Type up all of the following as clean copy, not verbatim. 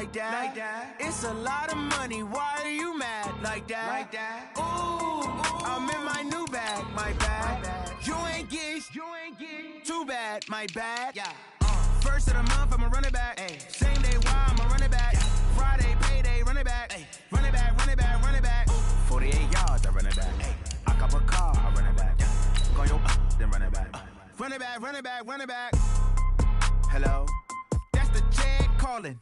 like that. It's a lot of money, why are you mad like that? Ooh, I'm in my new bag, my bad. You ain't get too bad, my bad. First of the month, I'ma run it back. Same day, why I'ma run it back. Friday, payday, run it back. Run it back, run it back, run it back. 48 yards, I run it back. I cop a car, I run it back. Go yo, then run it back. Run it back, run it back, run it back. Hello? That's the jag calling.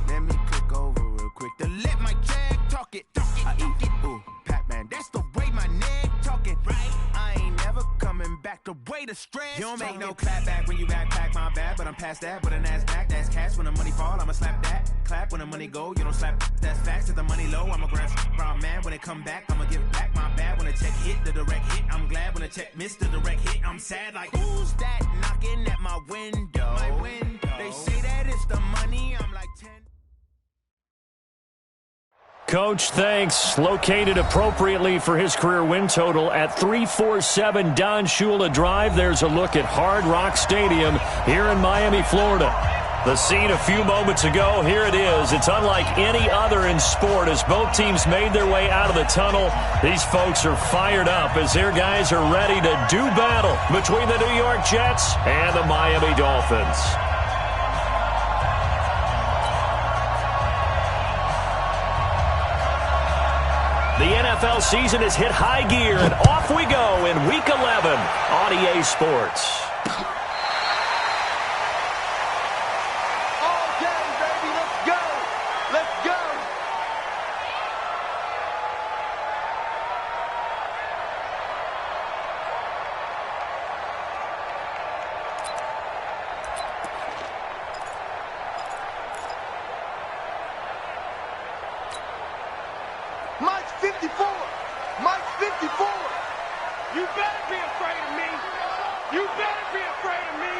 Let me click over real quick to let my jag talk it. I eat it, ooh, Pac-Man. That's the way my neck talking. Right? I ain't never coming back the way the stress. You don't make no clap back when you backpack, my bad, but I'm past that. But a NASDAQ, that's cash. When the money fall, I'ma slap that. Clap when the money go, you don't slap. That's facts. If the money low, I'ma grab brown man. When it come back, I'ma give back my bad. When the check hit, the direct hit. I'm glad when the check missed the direct hit. I'm sad like, who's that knocking at my window? My window. They say that it's the money. I'm like 10. Coach, thanks. Located appropriately for his career win total at 347 Don Shula Drive. There's a look at Hard Rock Stadium here in Miami, Florida. The scene a few moments ago, here it is. It's unlike any other in sport as both teams made their way out of the tunnel. These folks are fired up as their guys are ready to do battle between the New York Jets and the Miami Dolphins. The NFL season has hit high gear, and off we go in Week 11 on EA Sports. All day, baby, let's go! Let's go! Mike's 54! Mike's 54! You better be afraid of me! You better be afraid of me!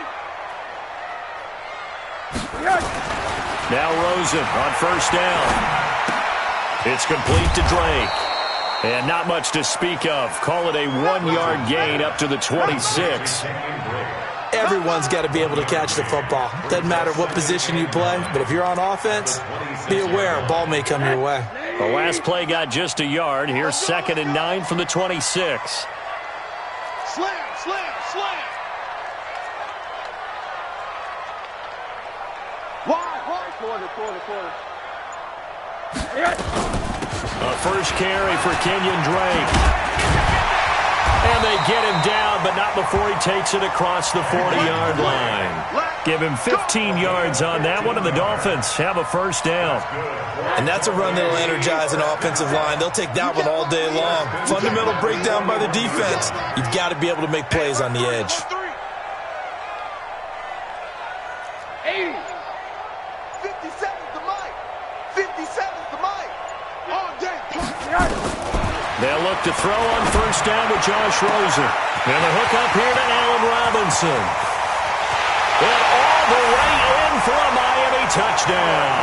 Now Rosen on first down. It's complete to Drake. And not much to speak of. Call it a 1-yard gain up to the 26. Everyone's got to be able to catch the football. Doesn't matter what position you play, but if you're on offense, be aware a ball may come your way. The last play got just a yard. Here's 2nd and 9 from the 26. Slam, slam, slam! Wide, quarter. A first carry for Kenyon Drake. And they get him down, but not before he takes it across the 40-yard line. Give him 15 yards on that one, and the Dolphins have a first down. And that's a run that'll energize an offensive line. They'll take that one all day long. Fundamental breakdown by the defense. You've got to be able to make plays on the edge. 80. 57's the mic. 57's the mic. All day. They'll look to throw on first down with Josh Rosen. And the hook up here to Allen Robinson. And all the way in for a Miami touchdown.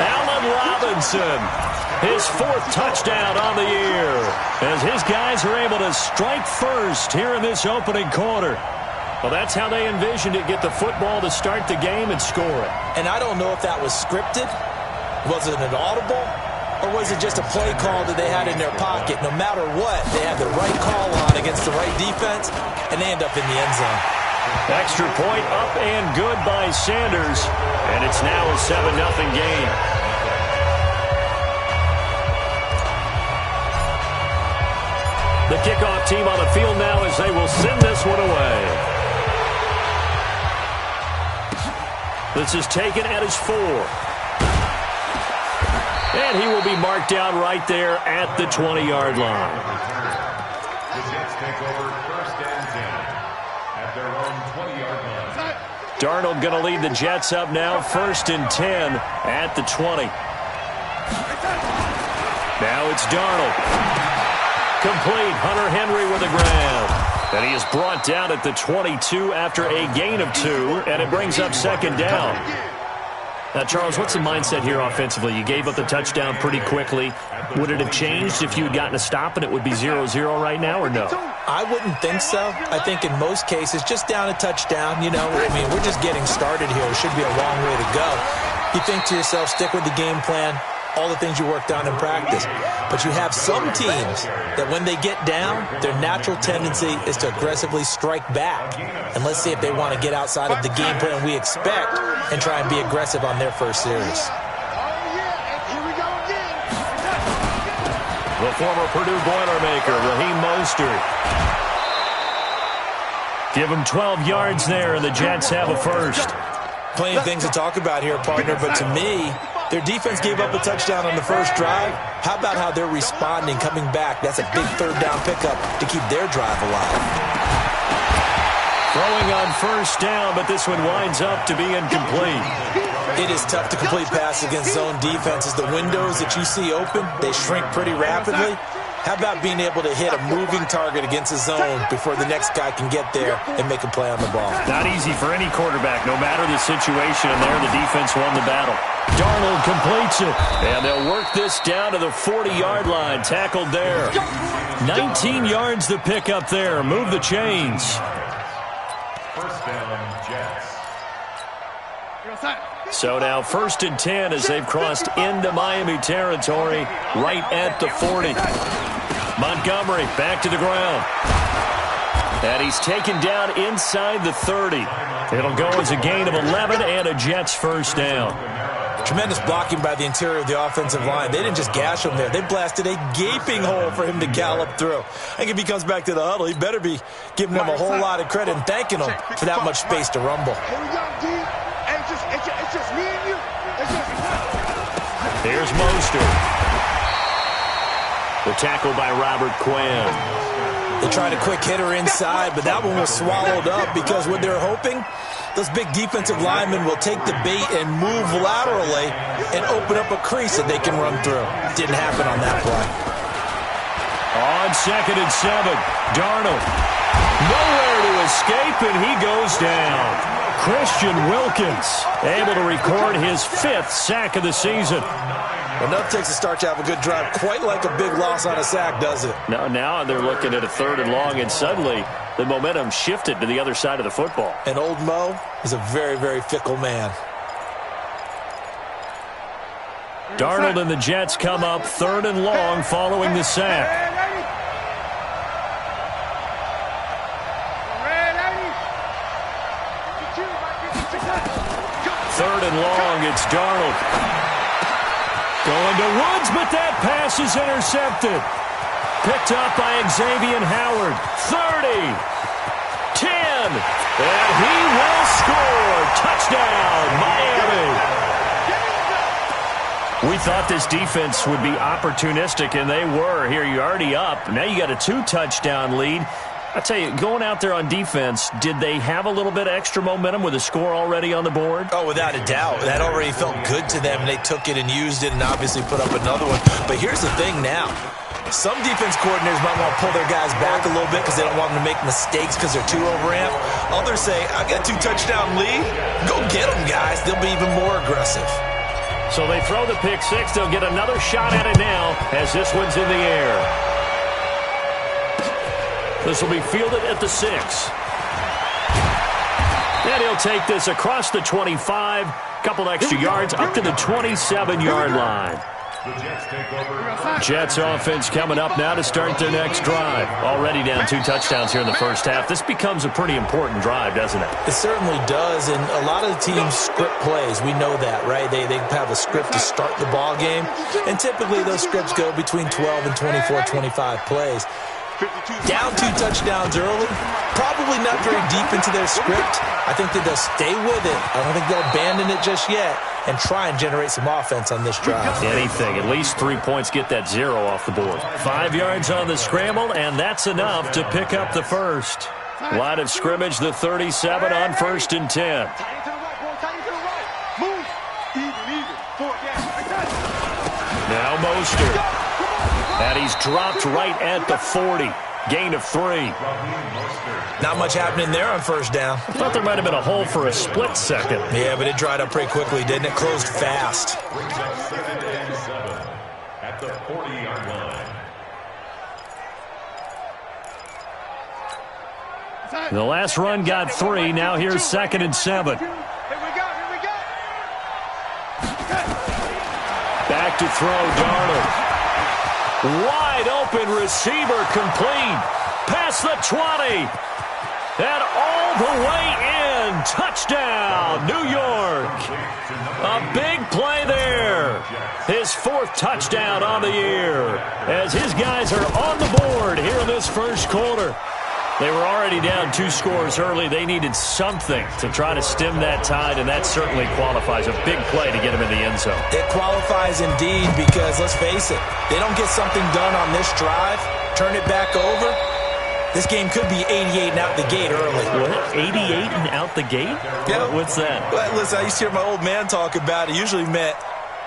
Allen Robinson, his 4th touchdown on the year, as his guys are able to strike first here in this opening quarter. Well, that's how they envisioned it, get the football to start the game and score it. And I don't know if that was scripted. Was it an audible? Or was it just a play call that they had in their pocket? No matter what, they had the right call on against the right defense, and they end up in the end zone. Extra point up and good by Sanders, and it's now a 7-0 game. The kickoff team on the field now as they will send this one away. This is taken at his 4. And he will be marked down right there at the 20-yard line. The Jets take over 1st and 10 at their own 20-yard line. Darnold going to lead the Jets up now, 1st and 10 at the 20. Now it's Darnold. Complete. Hunter Henry with the grab. And he is brought down at the 22 after a gain of 2, and it brings up 2nd down. Now, Charles, what's the mindset here offensively? You gave up the touchdown pretty quickly. Would it have changed if you had gotten a stop and it would be 0-0 right now, or no? I wouldn't think so. I think in most cases, just down a touchdown, we're just getting started here. It should be a long way to go. You think to yourself, stick with the game plan, all the things you worked on in practice. But you have some teams that when they get down, their natural tendency is to aggressively strike back. And let's see if they want to get outside of the game plan we expect and try and be aggressive on their first series. The former Purdue Boilermaker, Raheem Mostert. Give him 12 yards there, and the Jets have a first. Plenty of things to talk about here, partner, but to me, their defense gave up a touchdown on the first drive. How about how they're responding, coming back? That's a big third down pickup to keep their drive alive. Throwing on first down, but this one winds up to be incomplete. It is tough to complete passes against zone defenses. The windows that you see open, they shrink pretty rapidly. How about being able to hit a moving target against a zone before the next guy can get there and make a play on the ball? Not easy for any quarterback, no matter the situation. And there, the defense won the battle. Darnold completes it, and they'll work this down to the 40-yard line. Tackled there. 19 yards to pick up there. Move the chains. First down, Jets. So now 1st and 10 as they've crossed into Miami territory right at the 40. Montgomery back to the ground. And he's taken down inside the 30. It'll go as a gain of 11 and a Jets first down. Tremendous blocking by the interior of the offensive line. They didn't just gash him there. They blasted a gaping hole for him to gallop through. I think if he comes back to the huddle, he better be giving them a whole lot of credit and thanking them for that much space to rumble. It's just me and you. Here's Mostert. The tackle by Robert Quinn. They tried a quick hitter inside, but that one was swallowed up because what they're hoping, those big defensive linemen will take the bait and move laterally and open up a crease that they can run through. Didn't happen on that play. On 2nd and 7, Darnold. Nowhere to escape, and he goes down. Christian Wilkins able to record his 5th sack of the season. Enough takes to start to have a good drive. Quite like a big loss on a sack, does it? Now they're looking at a 3rd and long, and suddenly the momentum shifted to the other side of the football. And old Mo is a very, very fickle man. Darnold and the Jets come up 3rd and long following the sack. 3rd and long, it's Darnold. Going to Woods, but that pass is intercepted. Picked up by Xavier Howard. 30. 10. And he will score. Touchdown, Miami. We thought this defense would be opportunistic, and they were. Here, you're already up. Now you got a 2-touchdown lead. I tell you, going out there on defense, did they have a little bit of extra momentum with a score already on the board? Oh, without a doubt. That already felt good to them, and they took it and used it and obviously put up another one. But here's the thing now. Some defense coordinators might want to pull their guys back a little bit because they don't want them to make mistakes because they're too overamped. Others say, I got a 2-touchdown lead. Go get them, guys. They'll be even more aggressive. So they throw the pick six. They'll get another shot at it now as this one's in the air. This will be fielded at the 6. And he'll take this across the 25. Couple extra yards up to the 27-yard line. Jets offense coming up now to start their next drive. Already down 2 touchdowns here in the first half. This becomes a pretty important drive, doesn't it? It certainly does, and a lot of the teams script plays. We know that, right? They have a script to start the ball game, and typically those scripts go between 12 and 24, 25 plays. Down 2 touchdowns early, probably not very deep into their script. I think that they'll stay with it. I don't think they'll abandon it just yet and try and generate some offense on this drive. Anything. At least 3 points, get that 0 off the board. 5 yards on the scramble, and that's enough to pick up the first. Line of scrimmage, the 37 on 1st and 10. Now Mostert. And he's dropped right at the 40. Gain of 3. Not much happening there on first down. I thought there might have been a hole for a split second. Yeah, but it dried up pretty quickly, didn't it? Closed fast. At the 40-yard line. The last run got 3. Now here's 2nd and 7. to throw. Darnold. Wide open receiver complete. Past the 20. And all the way in. Touchdown, New York. A big play there. His 4th touchdown on the year. As his guys are on the board here in this first quarter. They were already down 2 scores early. They needed something to try to stem that tide, and that certainly qualifies. A big play to get him in the end zone. It qualifies indeed because, let's face it, they don't get something done on this drive, turn it back over, this game could be 88 and out the gate early. What? 88 and out the gate? Yeah. What's that? Well, listen, I used to hear my old man talk about it. Usually meant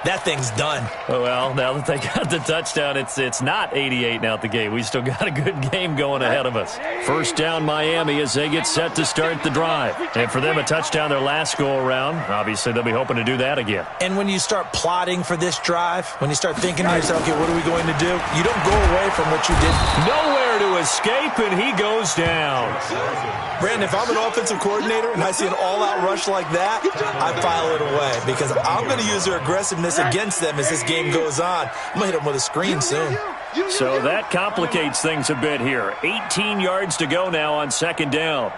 that thing's done. Oh, well, now that they got the touchdown, it's not 88 and out the gate. We still got a good game going ahead of us. First down, Miami, as they get set to start the drive. And for them, a touchdown their last go-around. Obviously, they'll be hoping to do that again. And when you start plotting for this drive, when you start thinking to yourself, okay, what are we going to do? You don't go away from what you did. Nowhere to escape, and he goes down. Brandon, if I'm an offensive coordinator and I see an all-out rush like that, I file it away because I'm going to use their aggressiveness against them as this game goes on. I'm going to hit them with a screen soon. So that complicates things a bit here. 18 yards to go now on second down.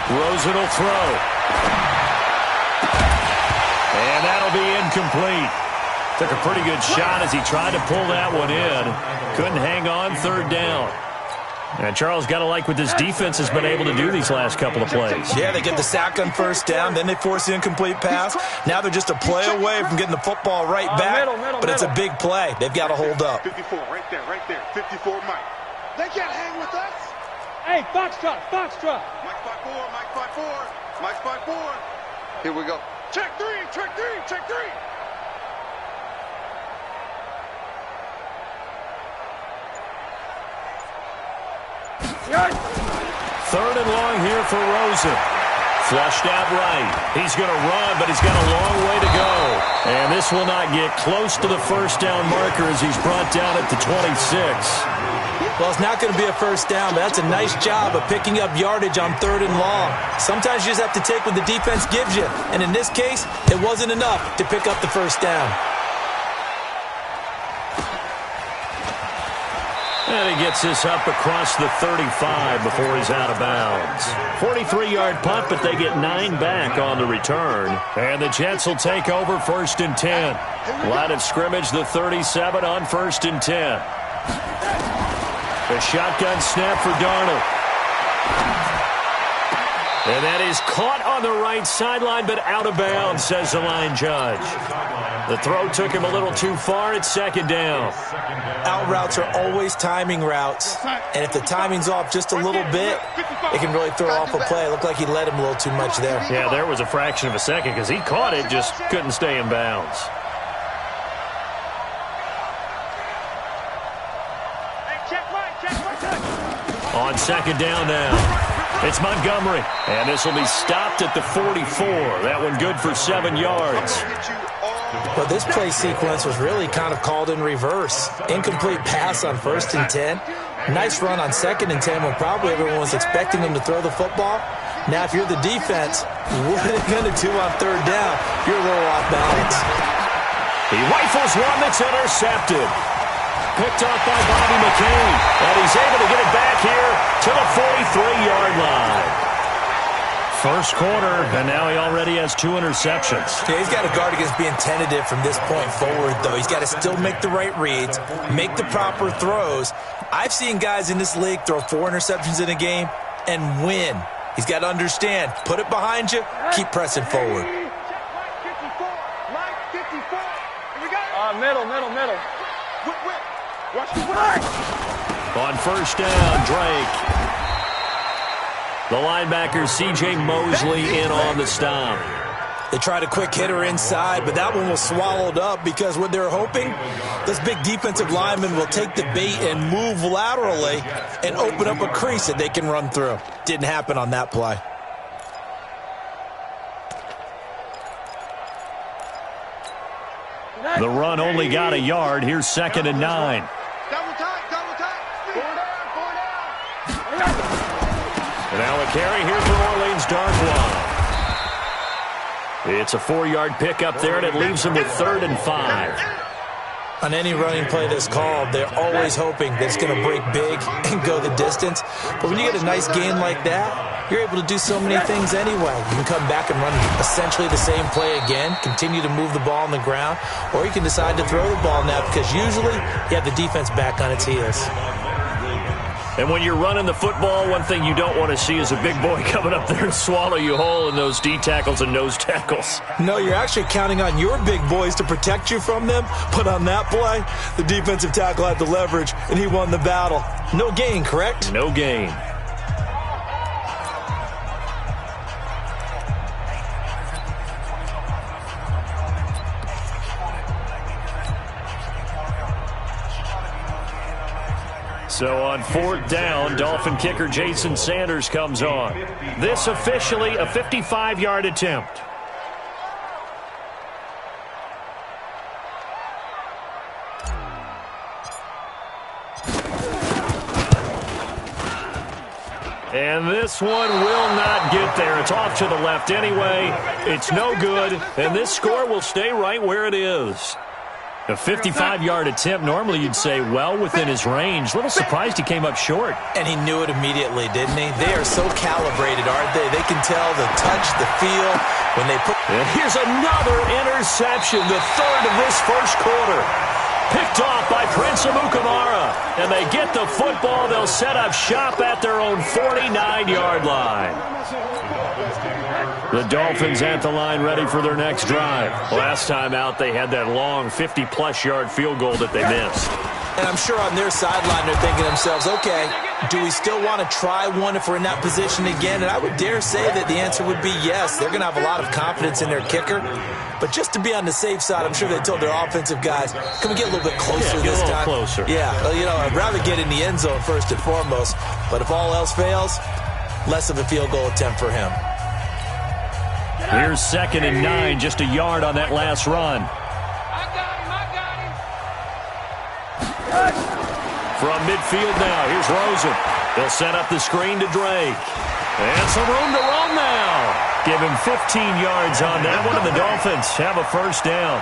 Rosen will throw. And that'll be incomplete. Took a pretty good shot as he tried to pull that one in. Couldn't hang on, third down. And Charles, got to like what this defense has been able to do these last couple of plays. Yeah, they get the sack on first down, then they force the incomplete pass. Now they're just a play away from getting the football right back, but it's a big play. They've got to hold up. 54, right there, 54, Mike. They can't hang with us. Hey, Foxtrot. Mike 5-4, Mike 5-4. Here we go. Check three. Third and long here for Rosen. Flushed out right. He's going to run, but he's got a long way to go. And this will not get close to the first down marker as he's brought down at the 26. Well, it's not going to be a first down, but that's a nice job of picking up yardage on third and long. Sometimes you just have to take what the defense gives you. And in this case, it wasn't enough to pick up the first down. And he gets this up across the 35 before he's out of bounds. 43-yard punt, but they get 9 back on the return. And the Jets will take over first and 10. Line of scrimmage, the 37 on first and 10. The shotgun snap for Darnold. And that is caught on the right sideline, but out of bounds, says the line judge. The throw took him a little too far. It's second down. Out routes are always timing routes. And if the timing's off just a little bit, it can really throw off a play. It looked like he let him a little too much there. Yeah, there was a fraction of a second because he caught it, just couldn't stay in bounds. On second down now, it's Montgomery. And this will be stopped at the 44. That one good for 7 yards. Well, this play sequence was really kind of called in reverse. Incomplete pass on first and 10. Nice run on second and 10 when probably everyone was expecting him to throw the football. Now, if you're the defense, what are they going to do on third down? You're a little off balance. He rifles one that's intercepted. Picked off by Bobby McCain. And he's able to get it back here to the 43-yard line. First quarter, and now he already has 2 interceptions. Yeah, he's got to guard against being tentative from this point forward, though. He's got to still make the right reads, make the proper throws. I've seen guys in this league throw 4 interceptions in a game and win. He's got to understand, put it behind you, keep pressing forward. Middle. Watch the flag. On first down, Drake. The linebacker, C.J. Mosley, in on the stop. They tried a quick hitter inside, but that one was swallowed up because what they're hoping, this big defensive lineman will take the bait and move laterally and open up a crease that they can run through. Didn't happen on that play. The run only got a yard. Here's second and 9. Double time. And now a carry here for Orleans, dark line. It's a 4-yard pickup there, and it leaves them with 3rd and 5. On any running play that's called, they're always hoping that it's going to break big and go the distance. But when you get a nice gain like that, you're able to do so many things anyway. You can come back and run essentially the same play again, continue to move the ball on the ground, or you can decide to throw the ball now because usually you have the defense back on its heels. And when you're running the football, one thing you don't want to see is a big boy coming up there and swallow you whole in those D tackles and nose tackles. No, you're actually counting on your big boys to protect you from them. But on that play, the defensive tackle had the leverage, and he won the battle. No gain, correct? No gain. So on 4th down, Dolphin kicker Jason Sanders comes on. This officially a 55-yard attempt. And this one will not get there. It's off to the left anyway. It's no good, and this score will stay right where it is. A 55-yard attempt, normally you'd say well within his range. Little surprised he came up short. And he knew it immediately, didn't he? They are so calibrated, aren't they? They can tell the touch, the feel when they put... And here's another interception, the 3rd of this first quarter. Picked off by Prince Amukamara. And they get the football. They'll set up shop at their own 49-yard line. The Dolphins at the line ready for their next drive. Last time out, they had that long 50-plus yard field goal that they missed. And I'm sure on their sideline they're thinking to themselves, okay, do we still want to try one if we're in that position again? And I would dare say that the answer would be yes. They're going to have a lot of confidence in their kicker. But just to be on the safe side, I'm sure they told their offensive guys, can we get a little bit closer this time? Closer. Yeah, well, you know, I'd rather get in the end zone first and foremost. But if all else fails, less of a field goal attempt for him. Here's 2nd and 9, just a yard on that last run. I got him. From midfield now, here's Rosen. They'll set up the screen to Drake. And some room to run now. Give him 15 yards on that one, and the Dolphins have a 1st down.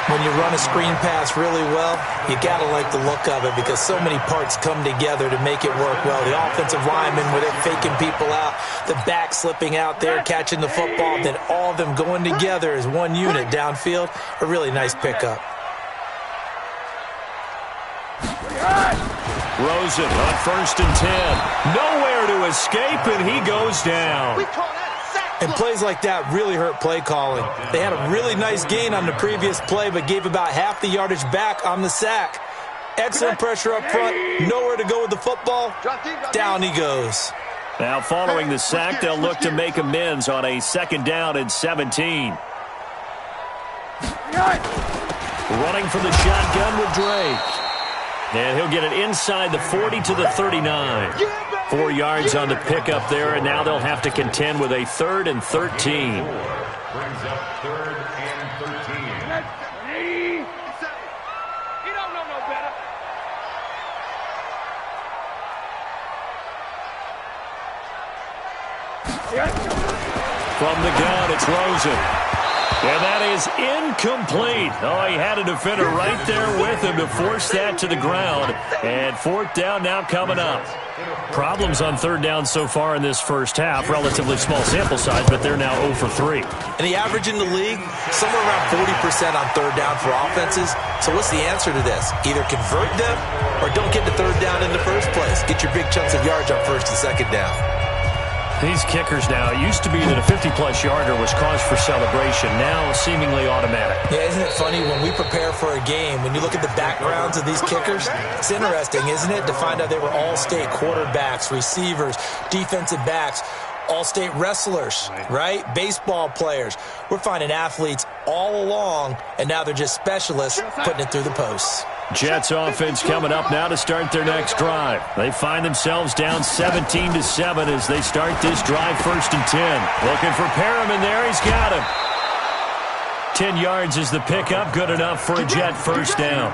When you run a screen pass really well, you got to like the look of it because so many parts come together to make it work well. The offensive linemen, where they're faking people out, the back slipping out there, catching the football, then all of them going together as one unit downfield. A really nice pickup. Rosen on 1st and 10. Nowhere to escape, and he goes down. And plays like that really hurt play calling. They had a really nice gain on the previous play, but gave about half the yardage back on the sack. Excellent pressure up front. Nowhere to go with the football. Down he goes. Now, following the sack, they'll look to make amends on a 2nd down and 17. Running for the shotgun with Drake. And he'll get it inside the 40 to the 39. 4 yards on the pickup there, and now they'll have to contend with a 3rd and 13. Brings up 3rd and 13. You don't know no better. From the gun, it's Rosen. And that is incomplete. Oh, he had a defender right there with him to force that to the ground. And 4th down now coming up. Problems on 3rd down so far in this first half. Relatively small sample size, but they're now 0 for 3. And the average in the league, somewhere around 40% on 3rd down for offenses. So what's the answer to this? Either convert them or don't get to 3rd down in the first place. Get your big chunks of yards on 1st and 2nd down. These kickers now, it used to be that a 50-plus yarder was cause for celebration. Now seemingly automatic. Yeah, isn't it funny when we prepare for a game, when you look at the backgrounds of these kickers, it's interesting, isn't it, to find out they were all-state quarterbacks, receivers, defensive backs, all-state wrestlers, right? Baseball players. We're finding athletes all along, and now they're just specialists putting it through the posts. Jets offense coming up now to start their next drive. They find themselves down 17-7 as they start this drive 1st and 10. Looking for Perriman there. He's got him. 10 yards is the pickup. Good enough for a Jet 1st down.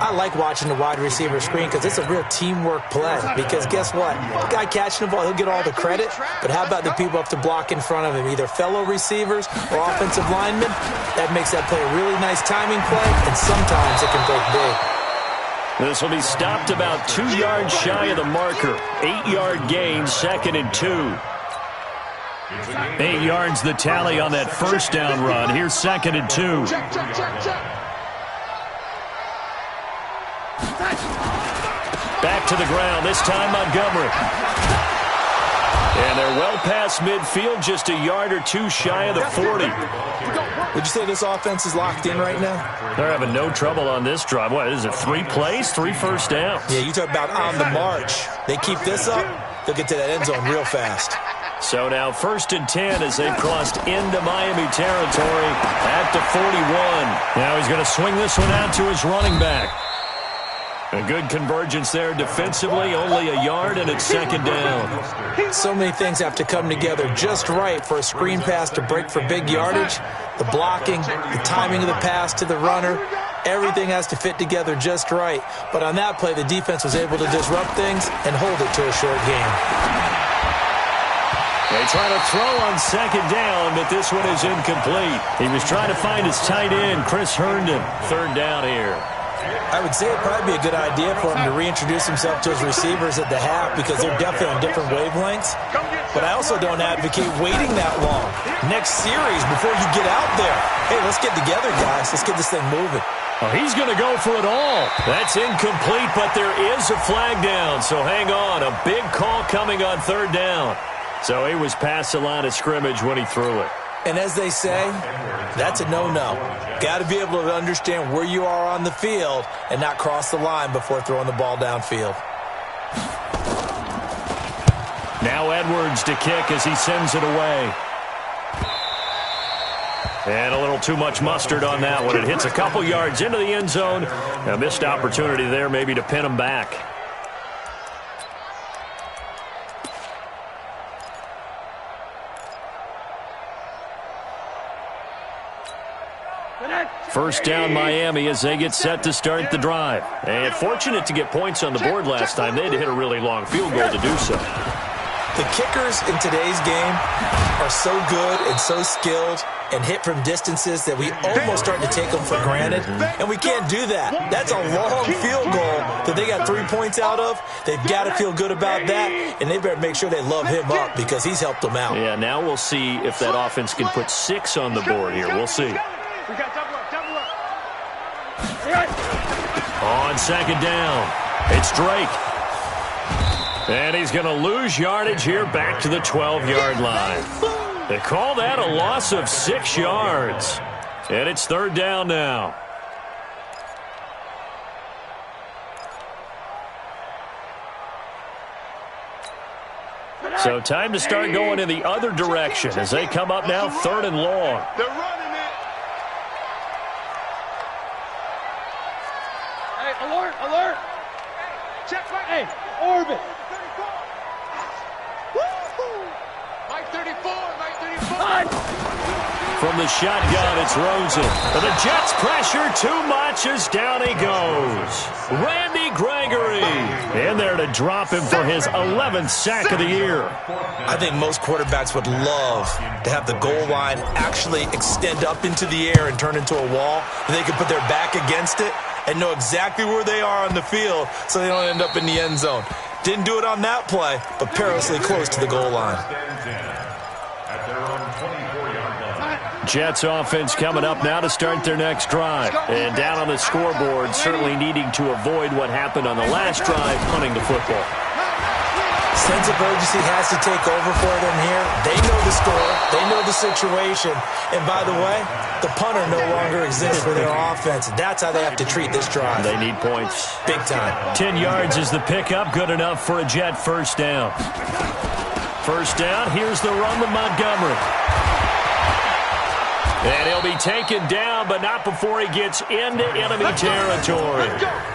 I like watching the wide receiver screen because it's a real teamwork play. Because guess what? The guy catching the ball, he'll get all the credit. But how about the people up to block in front of him, either fellow receivers or offensive linemen? That makes that play a really nice timing play, and sometimes it can break big. This will be stopped about 2 yards shy of the marker. 8-yard gain, 2nd and 2. 8 yards the tally on that first down run. Here's 2nd and 2. Back to the ground, this time Montgomery. And they're well past midfield, just a yard or two shy of the 40. Would you say this offense is locked in right now? They're having no trouble on this drive. What is it, 3 plays, 3 first downs? Yeah, you talk about on the march. They keep this up, they'll get to that end zone real fast. So now 1st and 10 as they've crossed into Miami territory at the 41. Now he's going to swing this one out to his running back. A good convergence there defensively, only a yard, and it's 2nd down. So many things have to come together just right for a screen pass to break for big yardage. The blocking, the timing of the pass to the runner, everything has to fit together just right. But on that play, the defense was able to disrupt things and hold it to a short game. They try to throw on 2nd down, but this one is incomplete. He was trying to find his tight end, Chris Herndon. 3rd down here. I would say it'd probably be a good idea for him to reintroduce himself to his receivers at the half because they're definitely on different wavelengths. But I also don't advocate waiting that long. Next series, before you get out there, hey, let's get together, guys. Let's get this thing moving. Oh, he's going to go for it all. That's incomplete, but there is a flag down, so hang on. A big call coming on 3rd down. So he was past the line of scrimmage when he threw it. And as they say, that's a no-no. Got to be able to understand where you are on the field and not cross the line before throwing the ball downfield. Now Edwards to kick as he sends it away. And a little too much mustard on that one. It hits a couple yards into the end zone. A missed opportunity there maybe to pin him back. First down Miami as they get set to start the drive. And fortunate to get points on the board last time. They had to hit a really long field goal to do so. The kickers in today's game are so good and so skilled and hit from distances that we almost start to take them for granted. And we can't do that. That's a long field goal that they got 3 points out of. They've got to feel good about that, and they better make sure they love him up because he's helped them out. Yeah, now we'll see if that offense can put 6 on the board here. We'll see. On 2nd down, it's Drake. And he's going to lose yardage here back to the 12-yard line. They call that a loss of 6 yards. And it's 3rd down now. So time to start going in the other direction as they come up now 3rd and long. They're running it. Hey, alert, alert. Check right. Hey, orbit. Mike 34, Mike 34. From the shotgun, it's Rosen. But the Jets pressure too much as down he goes. Randy Gregory in there to drop him for his 11th sack of the year. I think most quarterbacks would love to have the goal line actually extend up into the air and turn into a wall. And they can put their back against it and know exactly where they are on the field so they don't end up in the end zone. Didn't do it on that play, but perilously close to the goal line. Jets offense coming up now to start their next drive. And down on the scoreboard, certainly needing to avoid what happened on the last drive, punting the football. Sense of urgency has to take over for them here. They know the score. They know the situation. And by the way, the punter no longer exists for their offense. That's how they have to treat this drive. They need points. Big time. 10 yards is the pickup. Good enough for a Jet first down. First down, here's the run with Montgomery. And he'll be taken down, but not before he gets into enemy territory.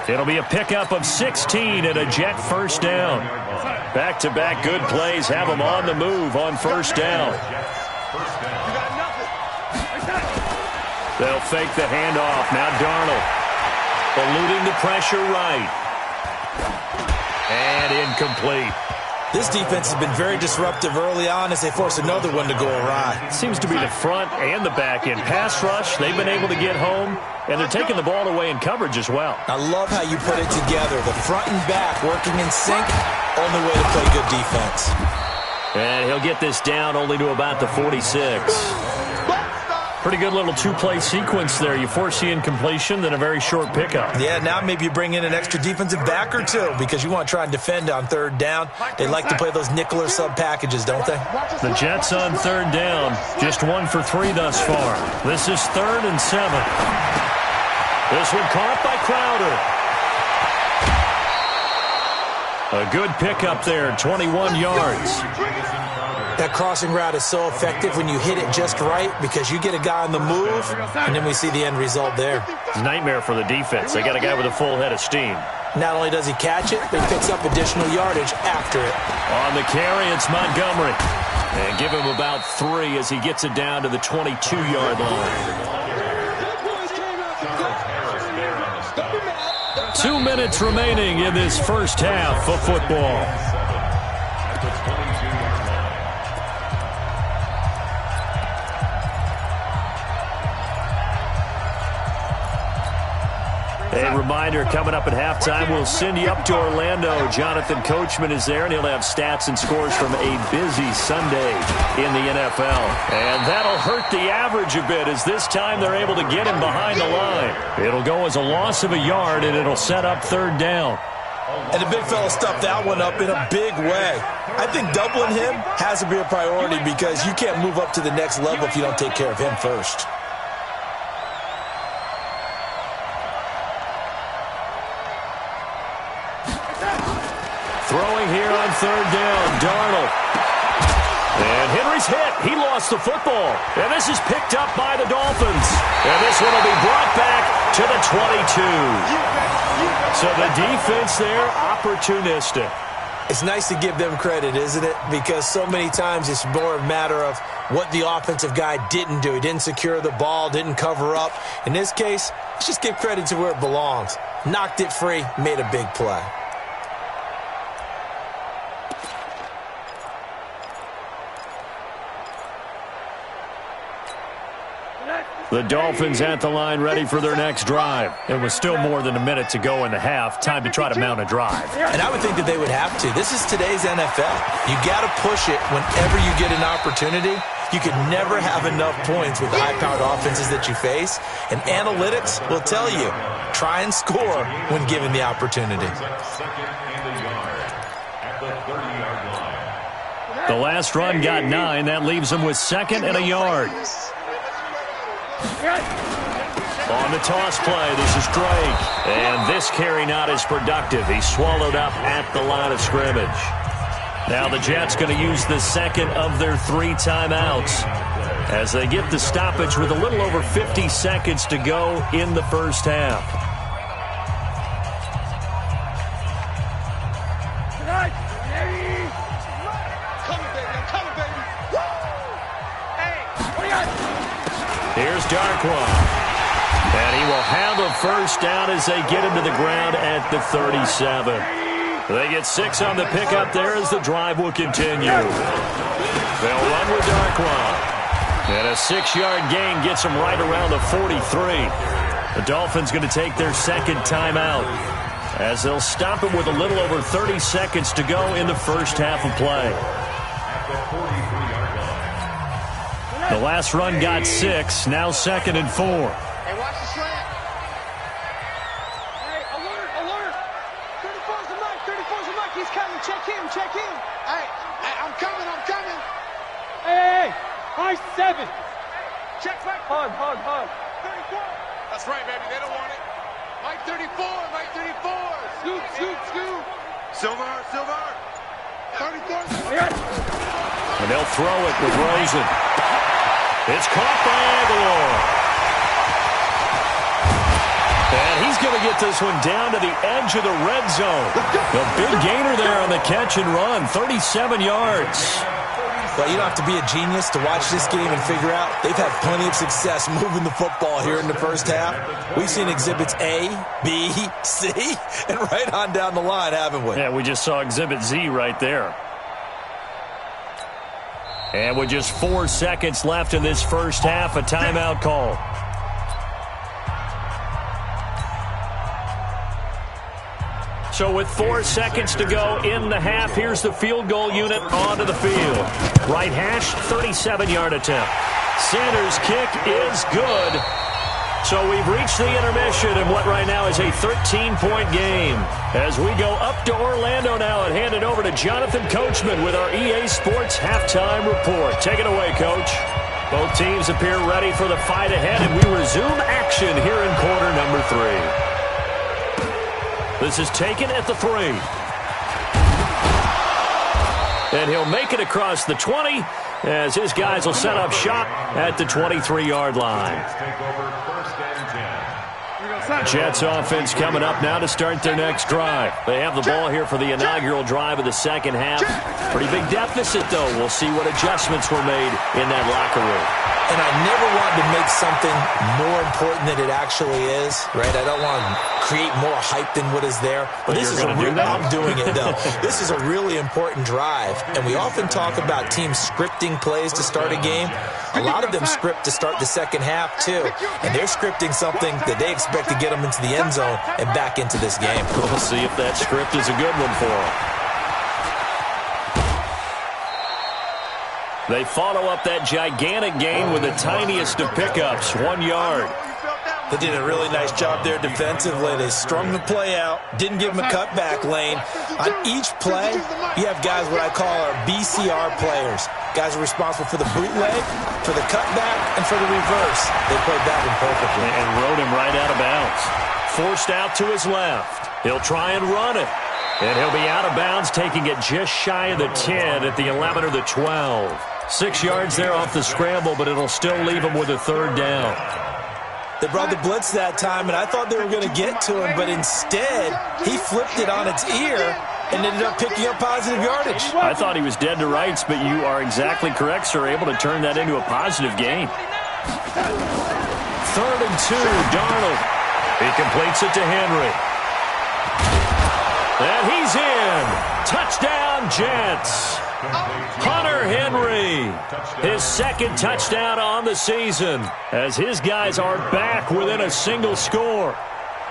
It'll be a pickup of 16 and a Jet first down. Back-to-back good plays have him on the move on first down. They'll fake the handoff. Now Darnold. eluding the pressure right. And incomplete. This defense has been very disruptive early on as they force another one to go awry. Seems to be the front and the back end. Pass rush, they've been able to get home, and they're taking the ball away in coverage as well. I love how you put it together. The front and back working in sync, only way to play good defense. And he'll get this down only to about the 46. Pretty good little two-play sequence there. You force the incompletion, then a very short pickup. Yeah, now maybe you bring in an extra defensive back or two because you want to try and defend on third down. They like to play those nickel or sub packages, don't they? The Jets on third down. Just 1 for 3 thus far. This is 3rd and 7. This one caught by Crowder. A good pickup there, 21 yards. That crossing route is so effective when you hit it just right because you get a guy on the move, and then we see the end result there. It's a nightmare for the defense. They got a guy with a full head of steam. Not only does he catch it, but he picks up additional yardage after it. On the carry, it's Montgomery. And give him about 3 as he gets it down to the 22-yard line. 2 minutes remaining in this first half of football. A reminder, coming up at halftime, we'll send you up to Orlando. Jonathan Coachman is there, and he'll have stats and scores from a busy Sunday in the NFL. And that'll hurt the average a bit, as this time they're able to get him behind the line. It'll go as a loss of a yard, and it'll set up third down. And the big fella stuffed that one up in a big way. I think doubling him has to be a priority because you can't move up to the next level if you don't take care of him first. Throwing here on third down, Darnold. And Henry's hit. He lost the football. And this is picked up by the Dolphins. And this one will be brought back to the 22. So the defense there, opportunistic. It's nice to give them credit, isn't it? Because so many times it's more a matter of what the offensive guy didn't do. He didn't secure the ball, didn't cover up. In this case, let's just give credit to where it belongs. Knocked it free, made a big play. The Dolphins at the line ready for their next drive. It was still more than a minute to go in the half. Time to try to mount a drive. And I would think that they would have to. This is today's NFL. You got to push it whenever you get an opportunity. You can never have enough points with the high-powered offenses that you face. And analytics will tell you, try and score when given the opportunity. The last run got 9. That leaves them with 2nd and a yard. On the toss play, this is Drake. And this carry not as productive. He's swallowed up at the line of scrimmage. Now the Jets going to use the second of their 3 timeouts as they get the stoppage with a little over 50 seconds to go in the first half. Here's Darkwa. And he will have a first down as they get him to the ground at the 37. They get 6 on the pickup there as the drive will continue. They'll run with Darkwa. And a 6-yard gain gets them right around the 43. The Dolphins going to take their second timeout as they'll stop him with a little over 30 seconds to go in the first half of play. The last run got 6, now 2nd and 4. Hey, watch the slant. Hey, alert. 34's the mic. He's coming. Check him. Hey, I'm coming. Hey. High 7. Check back. Hug. 34. That's right, baby. They don't want it. Mike 34. Scoot. Silver. 34. And they'll throw it with Rosen. It's caught by Aguilar. And he's going to get this one down to the edge of the red zone. The big gainer there on the catch and run, 37 yards. Well, you don't have to be a genius to watch this game and figure out they've had plenty of success moving the football here in the first half. We've seen exhibits A, B, C, and right on down the line, haven't we? Yeah, we just saw exhibit Z right there. And with just 4 seconds left in this first half, a timeout call. So with 4 seconds to go in the half, here's the field goal unit onto the field. Right hash, 37-yard attempt. Sanders' kick is good. So we've reached the intermission in what right now is a 13-point game. As we go up to Orlando now and hand it over to Jonathan Coachman with our EA Sports Halftime Report. Take it away, Coach. Both teams appear ready for the fight ahead, and we resume action here in quarter number 3. This is taken at the 3. And he'll make it across the 20 as his guys will set up shop at the 23-yard line. Jets offense coming up now to start their next drive. They have the ball here for the inaugural drive of the second half. Pretty big deficit, though. We'll see what adjustments were made in that locker room. And I never wanted to make something more important than it actually is, right? I don't want to create more hype than what is there. But this is I'm doing it, though. This is a really important drive. And we often talk about teams scripting plays to start a game. A lot of them script to start the second half, too. And they're scripting something that they expect to get them into the end zone and back into this game. We'll see if that script is a good one for them. They follow up that gigantic gain with the tiniest of pickups, 1 yard. They did a really nice job there defensively. They strung the play out, didn't give them a cutback lane. On each play, you have guys what I call our BCR players. Guys are responsible for the bootleg, for the cutback, and for the reverse. They played that one perfectly. And rode him right out of bounds. Forced out to his left. He'll try and run it. And he'll be out of bounds, taking it just shy of the 10 at the 11 or the 12. 6 yards there off the scramble, but it'll still leave him with a third down. They brought the blitz that time, and I thought they were going to get to him, but instead, he flipped it on its ear and ended up picking up positive yardage. I thought he was dead to rights, but you are exactly correct, sir, able to turn that into a positive gain. 3rd and 2, Darnold. He completes it to Henry. And he's in. Touchdown, Jets. Hunter Henry, his second touchdown on the season, as his guys are back within a single score.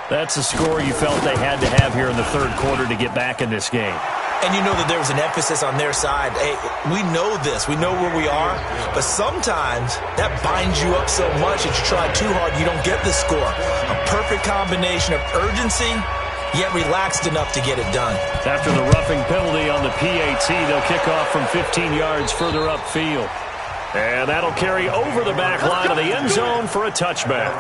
That's a score you felt they had to have here in the third quarter to get back in this game. And you know that there was an emphasis on their side. Hey, we know this. We know where we are. But sometimes that binds you up so much that you try too hard, you don't get the score. A perfect combination of urgency, yet relaxed enough to get it done. After the roughing penalty on the PAT, they'll kick off from 15 yards further upfield. And that'll carry over the back line of the end zone for a touchback.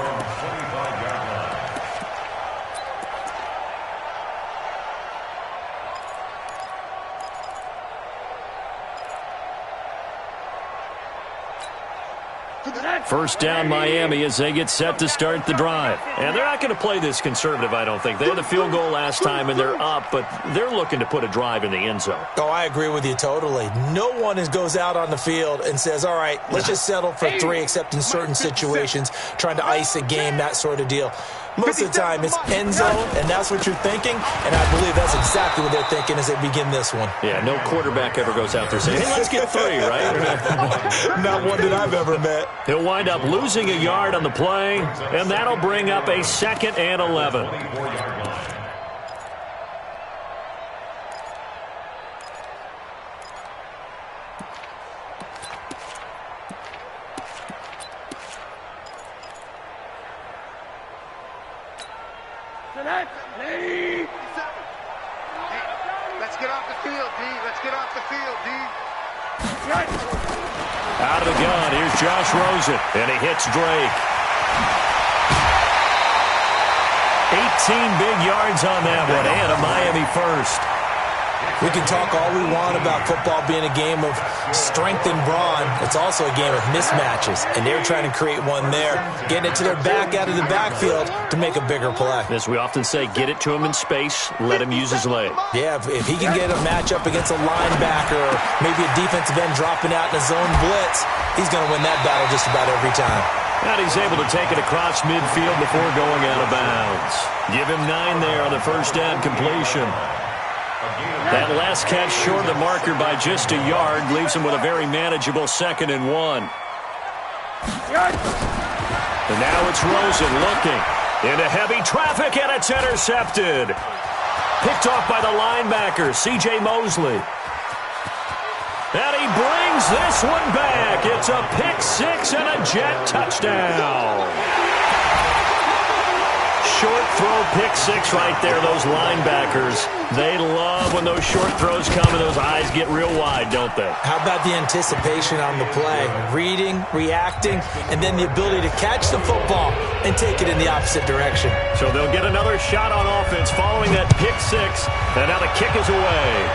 First down Miami as they get set to start the drive. And they're not going to play this conservative, I don't think. They had the field goal last time, and they're up, but they're looking to put a drive in the end zone. Oh, I agree with you totally. No one goes out on the field and says, all right, let's just settle for 3, except in certain situations, trying to ice a game, that sort of deal. Most of the time, it's end zone, and that's what you're thinking, and I believe that's exactly what they're thinking as they begin this one. Yeah, no quarterback ever goes out there saying, hey, let's get 3, right? Not one that I've ever met. He'll wind up losing a yard on the play, and that'll bring up a 2nd and 11. Let's get off the field, D. Let's get off the field, D. Out of the gun, here's Josh Rosen, and he hits Drake. 18 big yards on that one, and a Miami first. We can talk all we want about football being a game of strength and brawn. It's also a game of mismatches, and they're trying to create one there, getting it to their back out of the backfield to make a bigger play. As we often say, get it to him in space, let him use his leg. Yeah, if he can get a matchup against a linebacker or maybe a defensive end dropping out in a zone blitz, he's going to win that battle just about every time. And he's able to take it across midfield before going out of bounds. Give him 9 there on the first down completion. That last catch short of the marker by just a yard leaves him with a very manageable 2nd and 1. And now it's Rosen looking into heavy traffic, and it's intercepted. Picked off by the linebacker, C.J. Mosley. And he brings this one back. It's a pick 6 and a Jet touchdown. Short throw, pick 6 right there. Those linebackers, they love when those short throws come and those eyes get real wide, don't they? How about the anticipation on the play? Reading, reacting, and then the ability to catch the football and take it in the opposite direction. So they'll get another shot on offense following that pick 6, and now the kick is away.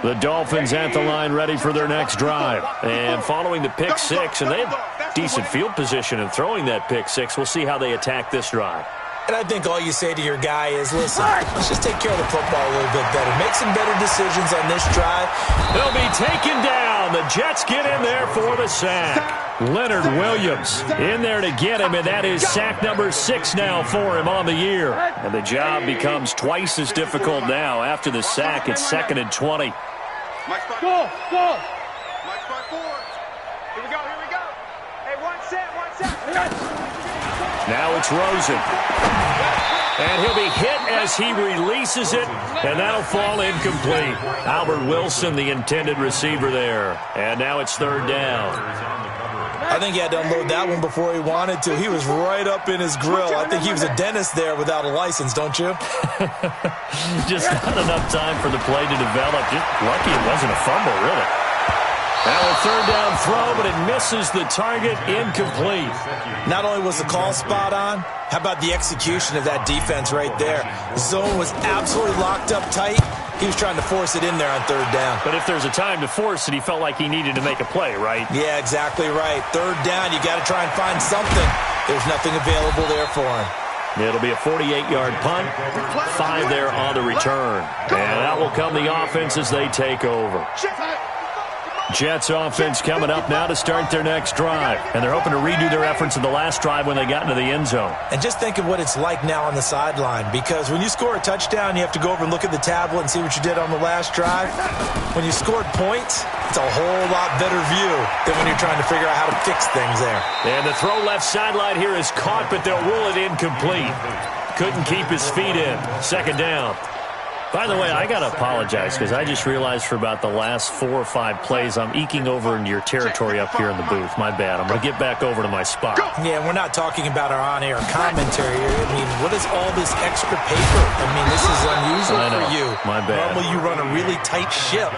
The Dolphins at the line ready for their next drive. And following the pick 6, and they have decent field position in throwing that pick 6. We'll see how they attack this drive. And I think all you say to your guy is, listen, let's just take care of the football a little bit better. Make some better decisions on this drive. He'll be taken down. The Jets get in there for the sack. Leonard Williams in there to get him, and that is sack number 6 now for him on the year. And the job becomes twice as difficult now. After the sack, it's 2nd and 20. Go! Mike spot 4. Here we go. Hey, one set. Now it's Rosen. And he'll be hit as he releases it, and that'll fall incomplete. Albert Wilson, the intended receiver there. And now it's 3rd down. I think he had to unload that one before he wanted to. He was right up in his grill. I think he was a dentist there without a license, don't you? Just not enough time for the play to develop. Just lucky it wasn't a fumble, really. Now a 3rd down throw, but it misses the target, incomplete. Not only was the call spot on, how about the execution of that defense right there? The zone was absolutely locked up tight. He was trying to force it in there on 3rd down. But if there's a time to force it, he felt like he needed to make a play, right? Yeah, exactly right. 3rd down, you got to try and find something. There's nothing available there for him. It'll be a 48-yard punt, 5 there on the return. And that will come the offense as they take over. Jets offense coming up now to start their next drive. And they're hoping to redo their efforts in the last drive when they got into the end zone. And just think of what it's like now on the sideline, because when you score a touchdown, you have to go over and look at the tablet and see what you did on the last drive. When you scored points, it's a whole lot better view than when you're trying to figure out how to fix things there. And the throw left sideline here is caught, but they'll rule it incomplete. Couldn't keep his feet in. 2nd down. By the way, I got to apologize because I just realized for about the last 4 or 5 plays, I'm eking over into your territory up here in the booth. My bad. I'm going to get back over to my spot. Yeah, we're not talking about our on-air commentary here. I mean, what is all this extra paper? I mean, this is unusual for you. My bad. Normally you run a really tight ship.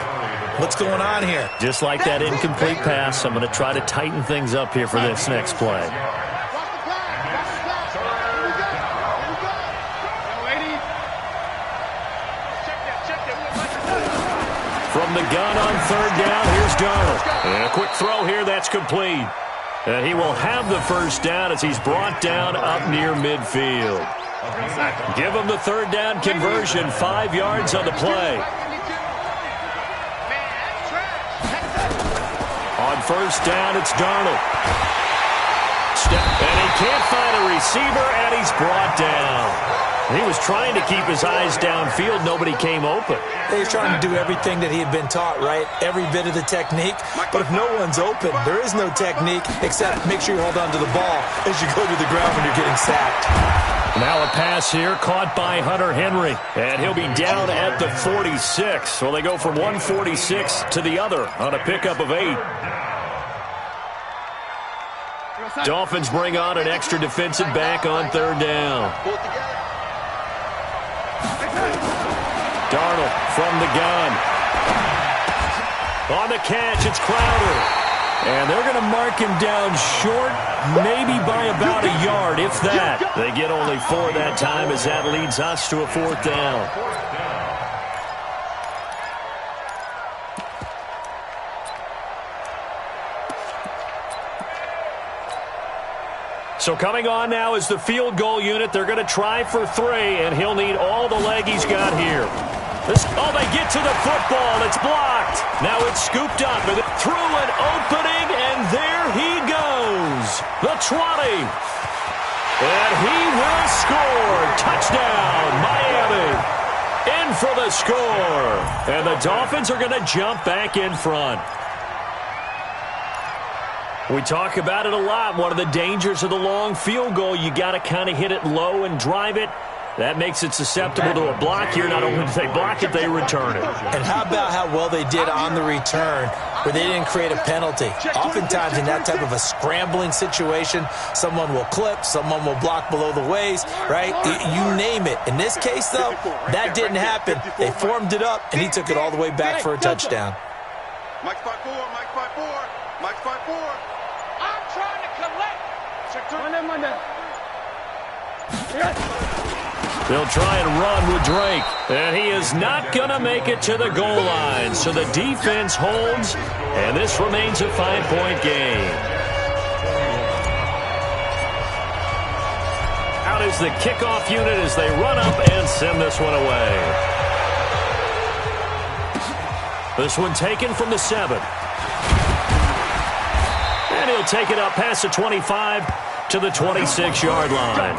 What's going on here? Just like that incomplete pass, I'm going to try to tighten things up here for this next play. From the gun on 3rd down, here's Darnold. And a quick throw here, that's complete. And he will have the 1st down as he's brought down up near midfield. Give him the 3rd down conversion, 5 yards on the play. On 1st down, it's Darnold. And he can't find a receiver, and he's brought down. He was trying to keep his eyes downfield. Nobody came open. He was trying to do everything that he had been taught, right? Every bit of the technique. But if no one's open, there is no technique except make sure you hold on to the ball as you go to the ground when you're getting sacked. Now a pass here caught by Hunter Henry. And he'll be down at the 46. So they go from 146 to the other on a pickup of 8. Dolphins bring on an extra defensive back on third down. Darnold from the gun. On the catch, it's Crowder. And they're going to mark him down short, maybe by about a yard, if that. They get only 4 that time as that leads us to a 4th down. So coming on now is the field goal unit. They're going to try for 3, and he'll need all the leg he's got here. They get to the football. It's blocked. Now it's scooped up and through an opening, and there he goes. The 20. And he will score. Touchdown, Miami. In for the score. And the Dolphins are going to jump back in front. We talk about it a lot. One of the dangers of the long field goal, you got to kind of hit it low and drive it. That makes it susceptible to a block here. Not only do they block it, they return it. And how about how well they did on the return where they didn't create a penalty? Oftentimes in that type of a scrambling situation, someone will clip, someone will block below the waist, right? You name it. In this case, though, that didn't happen. They formed it up, and he took it all the way back for a touchdown. Mike 5-4, Mike 5-4, Mike 5-4. I'm trying to collect. They'll try and run with Drake. And he is not going to make it to the goal line. So the defense holds, and this remains a 5-point game. Out is the kickoff unit as they run up and send this one away. This one taken from the 7. And he'll take it up past the 25 to the 26-yard line.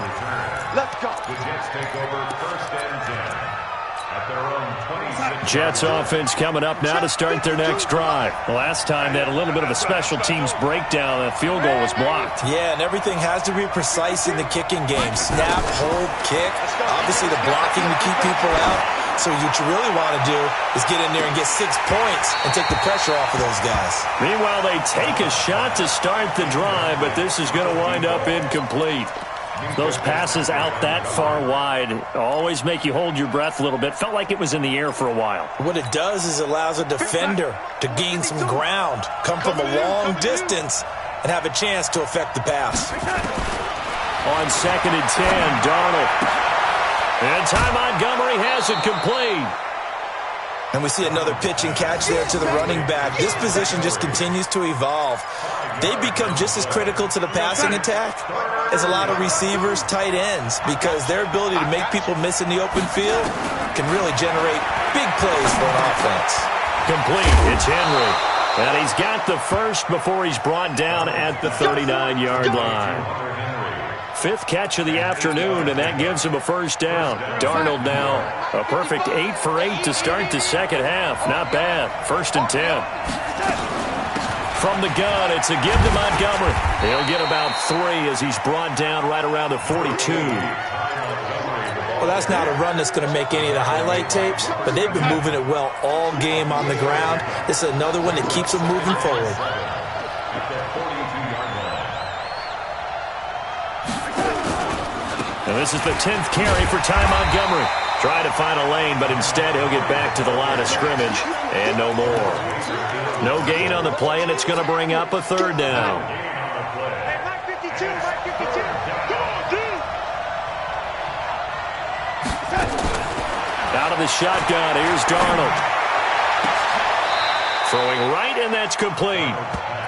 Let's go. The Jets take over 1st and 10 at their own 26. Jets offense coming up now to start their next drive. The last time they had a little bit of a special teams breakdown. That field goal was blocked. Yeah, and everything has to be precise in the kicking game. Snap, hold, kick. Obviously the blocking to keep people out. So what you really want to do is get in there and get 6 points and take the pressure off of those guys. Meanwhile, they take a shot to start the drive, but this is going to wind up incomplete. Those passes out that far wide always make you hold your breath a little bit. Felt like it was in the air for a while. What it does is it allows a defender to gain some ground, come from a long distance, and have a chance to affect the pass. On 2nd and 10, Darnold. And Ty Montgomery has it complete. And we see another pitch and catch there to the running back. This position just continues to evolve. They become just as critical to the passing attack as a lot of receivers, tight ends, because their ability to make people miss in the open field can really generate big plays for an offense. Complete. It's Henry. And he's got the first before he's brought down at the 39-yard line. 5th catch of the afternoon, and that gives him a 1st down. Darnold now a perfect 8 for 8 to start the second half. Not bad. 1st and 10. From the gun, it's a give to Montgomery. He'll get about 3 as he's brought down right around the 42. Well, that's not a run that's going to make any of the highlight tapes, but they've been moving it well all game on the ground. This is another one that keeps them moving forward. And this is the 10th carry for Ty Montgomery. Trying to find a lane, but instead he'll get back to the line of scrimmage and no more. No gain on the play, and it's going to bring up a 3rd down. Hey, Mike 52, Mike 52. Come on, dude. Out of the shotgun, here's Darnold. Throwing right, and that's complete.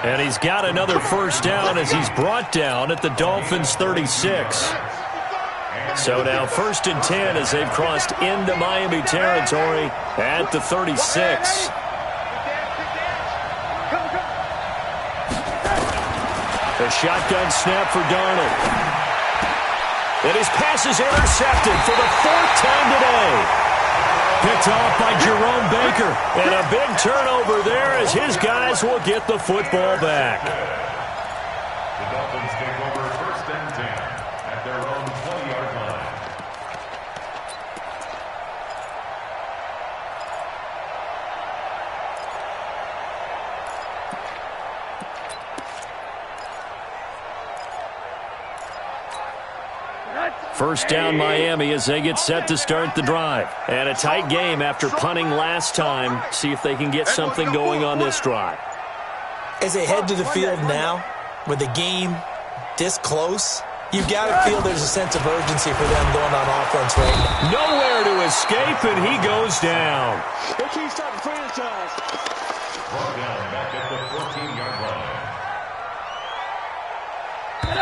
And he's got another 1st down as he's brought down at the Dolphins' 36. So now 1st and 10 as they've crossed into Miami territory at the 36. The shotgun snap for Darnold. And his pass is intercepted for the 4th time today. Picked off by Jerome Baker. And a big turnover there as his guys will get the football back. The Dolphins take over 1st and 10 at their own 20-yard line. First down Miami as they get set to start the drive. And a tight game after punting last time. See if they can get something going on this drive. As they head to the field now, with the game this close, you've got to feel there's a sense of urgency for them going on offense right now. Nowhere to escape, and he goes down. They can't stop the franchise. Brought down back at the 14-yard line.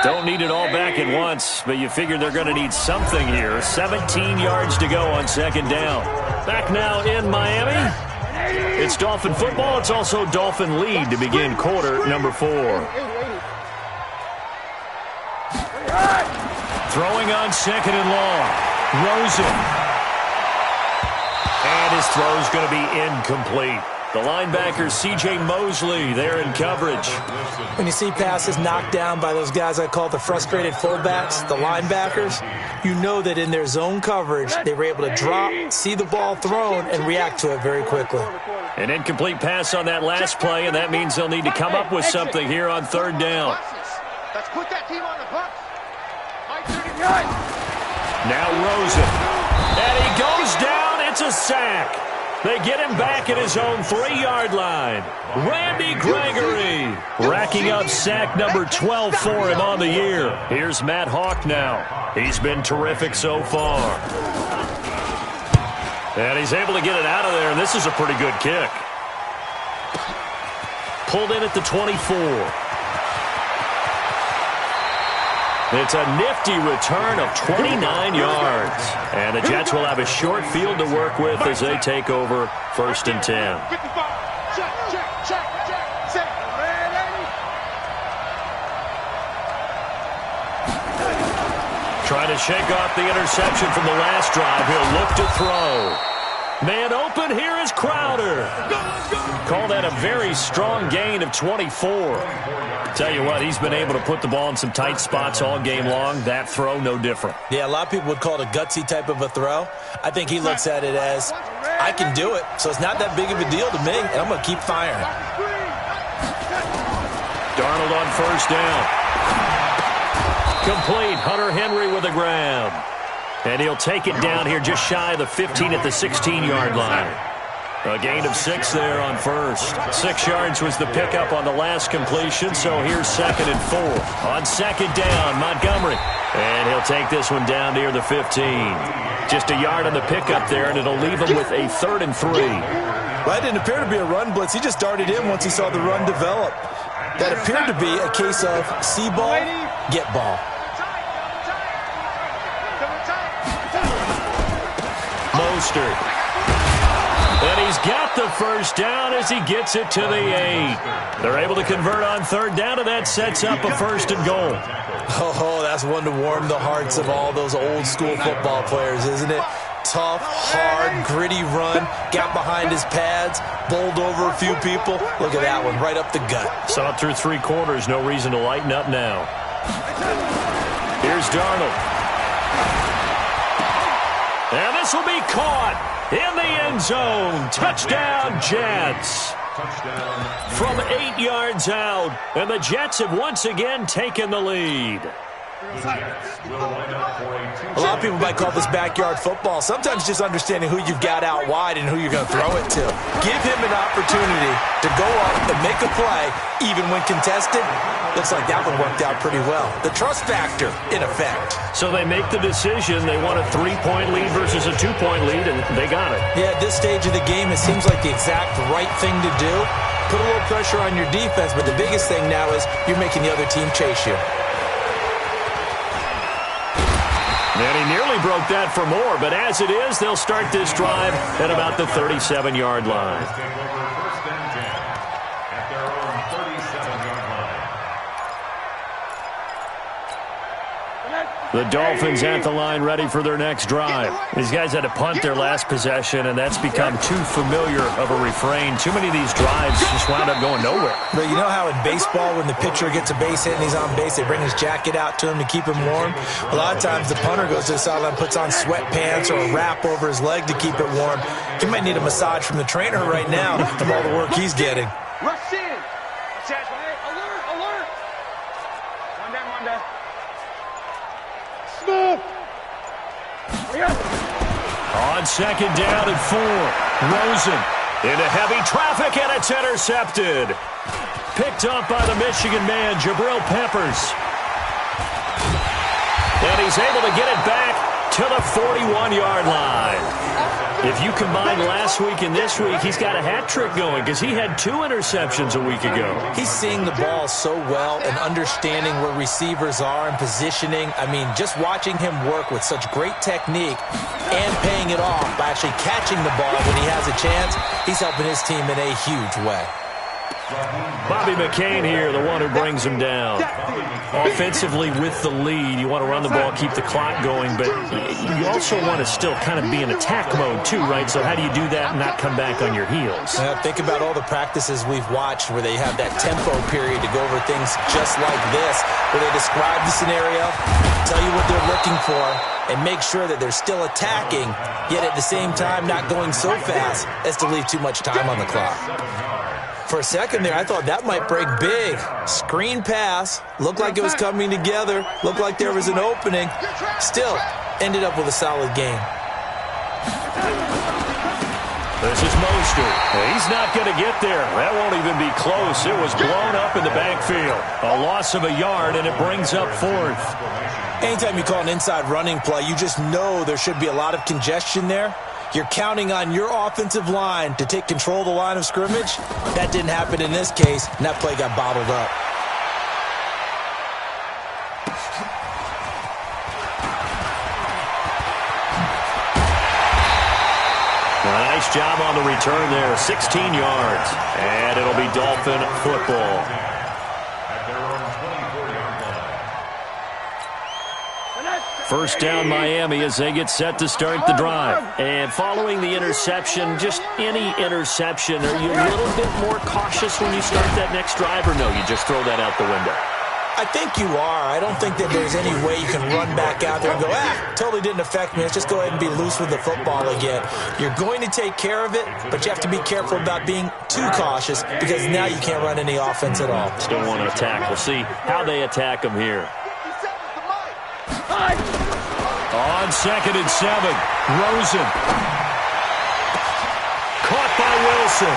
Don't need it all back at once, but you figure they're going to need something here. 17 yards to go on second down. Back now in Miami. It's Dolphin football. It's also Dolphin lead to begin quarter number 4. Throwing on second and long. Rosen. And his throw's going to be incomplete. The linebacker, C.J. Mosley, there in coverage. When you see passes knocked down by those guys I call the frustrated fullbacks, the linebackers, you know that in their zone coverage, they were able to drop, see the ball thrown, and react to it very quickly. An incomplete pass on that last play, and that means they'll need to come up with something here on third down. Let's put that team on the bus. Now Rosen. And he goes down. It's a sack. They get him back at his own 3-yard line. Randy Gregory racking up sack number 12 for him on the year. Here's Matt Hawk now. He's been terrific so far. And he's able to get it out of there, and this is a pretty good kick. Pulled in at the 24. It's a nifty return of 29 yards. And the Jets will have a short field to work with as they take over first and 10. Trying to shake off the interception from the last drive. He'll look to throw. Man open, here is Crowder. Call that a very strong gain of 24. Tell you what, he's been able to put the ball in some tight spots all game long. That throw, no different. Yeah, a lot of people would call it a gutsy type of a throw. I think he looks at it as, I can do it, so it's not that big of a deal to me, and I'm going to keep firing. Darnold on first down. Complete. Hunter Henry with a grab. And he'll take it down here just shy of the 15 at the 16-yard line. A gain of 6 there on first. 6 yards was the pickup on the last completion, so here's second and 4. On second down, Montgomery. And he'll take this one down near the 15. Just a yard on the pickup there, and it'll leave him with a 3rd and 3. Well, it didn't appear to be a run blitz. He just darted in once he saw the run develop. That appeared to be a case of see ball, get ball. Mostert. And he's got the first down as he gets it to the 8. They're able to convert on third down, and that sets up a 1st and goal. Oh, that's one to warm the hearts of all those old school football players, isn't it? Tough, hard, gritty run, got behind his pads, bowled over a few people. Look at that one, right up the gut. Saw it through 3 quarters, no reason to lighten up now. Here's Darnold. And this will be caught in the end zone. Touchdown, Jets. From 8 yards out, and the Jets have once again taken the lead. A lot of people might call this backyard football. Sometimes just understanding who you've got out wide and who you're going to throw it to. Give him an opportunity to go up and make a play, even when contested. Looks like that one worked out pretty well. The trust factor, in effect. So they make the decision. They want a 3-point lead versus a 2-point lead, and they got it. Yeah, at this stage of the game, it seems like the exact right thing to do. Put a little pressure on your defense, but the biggest thing now is you're making the other team chase you. And he nearly broke that for more, but as it is, they'll start this drive at about the 37-yard line. The Dolphins at the line ready for their next drive. These guys had to punt their last possession, and that's become too familiar of a refrain. Too many of these drives just wound up going nowhere. But you know how in baseball, when the pitcher gets a base hit and he's on base, they bring his jacket out to him to keep him warm? A lot of times the punter goes to the sideline, puts on sweatpants or a wrap over his leg to keep it warm. He might need a massage from the trainer right now from all the work he's getting. Rush in. Alert, alert. One down, one down. move. On second down and 4, Rosen into heavy traffic, and it's intercepted. Picked up by the Michigan man, Jabril Peppers. And he's able to get it back to the 41-yard line. If you combine last week and this week, he's got a hat trick going because he had 2 interceptions a week ago. He's seeing the ball so well and understanding where receivers are and positioning. I mean, just watching him work with such great technique and paying it off by actually catching the ball when he has a chance, he's helping his team in a huge way. Bobby McCain here, the one who brings him down. Offensively with the lead, you want to run the ball, keep the clock going, but you also want to still kind of be in attack mode too, right? So how do you do that and not come back on your heels? Think about all the practices we've watched where they have that tempo period to go over things just like this, where they describe the scenario, tell you what they're looking for, and make sure that they're still attacking, yet at the same time not going so fast as to leave too much time on the clock. For a second there, I thought that might break big. Screen pass. Looked like it was coming together. Looked like there was an opening. Still, ended up with a solid game. This is Mostert. He's not going to get there. That won't even be close. It was blown up in the backfield. A loss of a yard, and it brings up 4th. Anytime you call an inside running play, you just know there should be a lot of congestion there. You're counting on your offensive line to take control of the line of scrimmage. That didn't happen in this case, and that play got bottled up. A nice job on the return there, 16 yards. And it'll be Dolphin football. First down Miami as they get set to start the drive. And following the interception, just any interception, are you a little bit more cautious when you start that next drive, or no, you just throw that out the window? I think you are. I don't think that there's any way you can run back out there and go, totally didn't affect me. Let's just go ahead and be loose with the football again. You're going to take care of it, but you have to be careful about being too cautious because now you can't run any offense at all. Still want to attack. We'll see how they attack them here. On second and 7, Rosen. Caught by Wilson.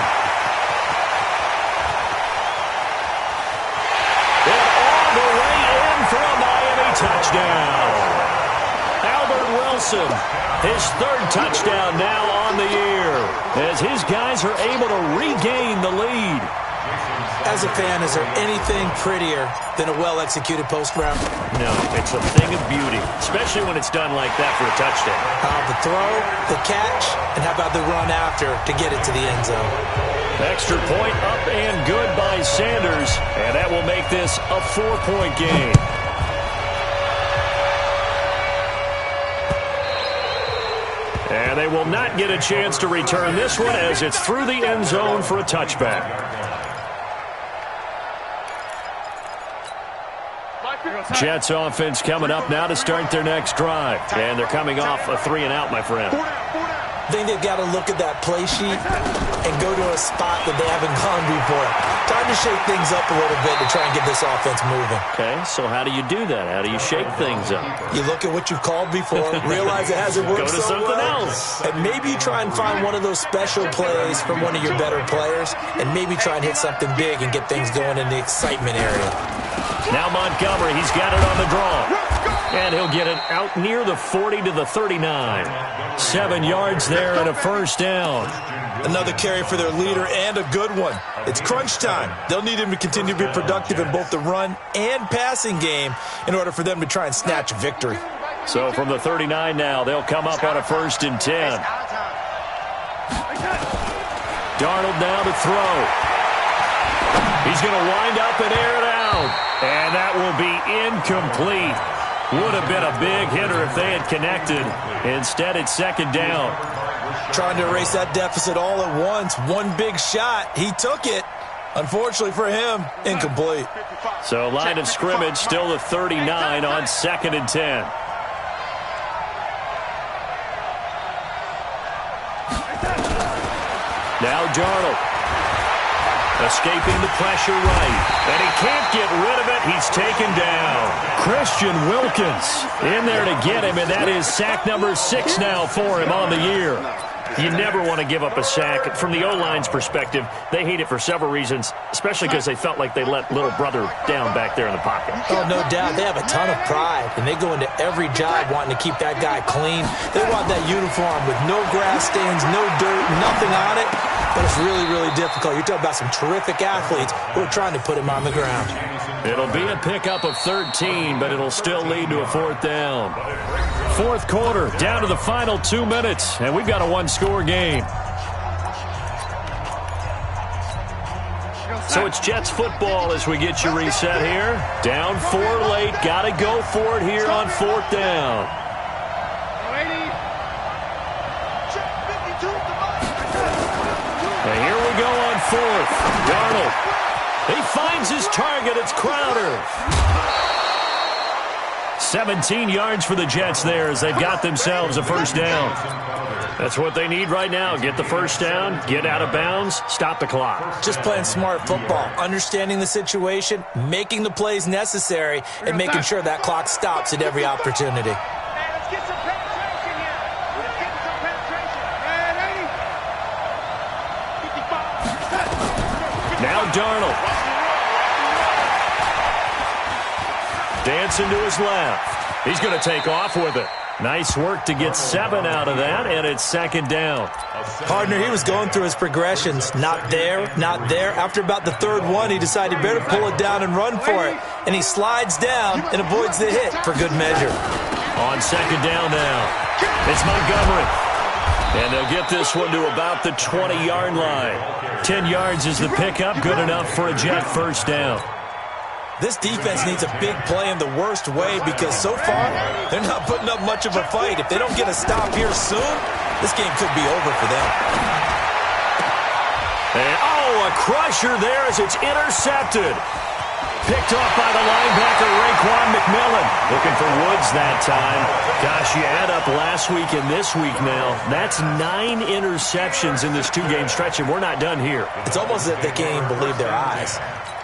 And all the way in for a Miami touchdown. Albert Wilson, his 3rd touchdown now on the year, as his guys are able to regain the lead. As a fan, is there anything prettier than a well-executed post route? No, it's a thing of beauty, especially when it's done like that for a touchdown. The throw, the catch, and how about the run after to get it to the end zone? Extra point up and good by Sanders, and that will make this a 4-point game. And they will not get a chance to return this one as it's through the end zone for a touchback. Jets offense coming up now to start their next drive. And they're coming off a 3-and-out, my friend. I think they've got to look at that play sheet and go to a spot that they haven't gone before. Time to shake things up a little bit to try and get this offense moving. Okay, so how do you do that? How do you shake things up? You look at what you've called before, realize it hasn't worked so well. Go to something else. And maybe you try and find one of those special plays from one of your better players, and maybe try and hit something big and get things going in the excitement area. Now Montgomery, he's got it on the draw. And he'll get it out near the 40 to the 39. 7 yards there and a first down. Another carry for their leader and a good one. It's crunch time. They'll need him to continue to be productive in both the run and passing game in order for them to try and snatch a victory. So from the 39 now, they'll come up on a 1st and 10. Darnold now to throw. He's going to wind up and air it out. And that will be incomplete. Would have been a big hitter if they had connected. Instead, it's 2nd down. Trying to erase that deficit all at once. One big shot. He took it. Unfortunately for him, incomplete. So line of scrimmage still the 39 on 2nd and 10. Now Darnold. Escaping the pressure right. And he can't get rid of it. He's taken down. Christian Wilkins in there to get him, and that is sack number 6 now for him on the year. You never want to give up a sack. From the O-line's perspective, they hate it for several reasons, especially because they felt like they let little brother down back there in the pocket. Oh, no doubt. They have a ton of pride, and they go into every job wanting to keep that guy clean. They want that uniform with no grass stains, no dirt, nothing on it. But it's really, really difficult. You're talking about some terrific athletes who are trying to put him on the ground. It'll be a pickup of 13, but it'll still lead to a 4th down. Fourth quarter, down to the final 2 minutes, and we've got a one-score game. So it's Jets football as we get you reset here. Down 4 late, got to go for it here on 4th down. And here we go on 4th. Darnold. He finds his target. It's Crowder. 17 yards for the Jets there as they've got themselves a first down. That's what they need right now. Get the first down, get out of bounds, stop the clock. Just playing smart football, understanding the situation, making the plays necessary, and making sure that clock stops at every opportunity. Let's get some penetration here. Let's get some penetration. Now Darnold. Dancing to his left. He's going to take off with it. Nice work to get 7 out of that, and it's 2nd down. Partner, he was going through his progressions. Not there, not there. After about the 3rd one, he decided better pull it down and run for it. And he slides down and avoids the hit for good measure. On 2nd down now, it's Montgomery. And they'll get this one to about the 20-yard line. 10 yards is the pickup, good enough for a Jet first down. This defense needs a big play in the worst way because so far, they're not putting up much of a fight. If they don't get a stop here soon, this game could be over for them. And, a crusher there as it's intercepted. Picked off by the linebacker, Raekwon McMillan. Looking for Woods that time. Gosh, you add up last week and this week now. That's 9 interceptions in this 2-game stretch, and we're not done here. It's almost as if they can't even believe their eyes.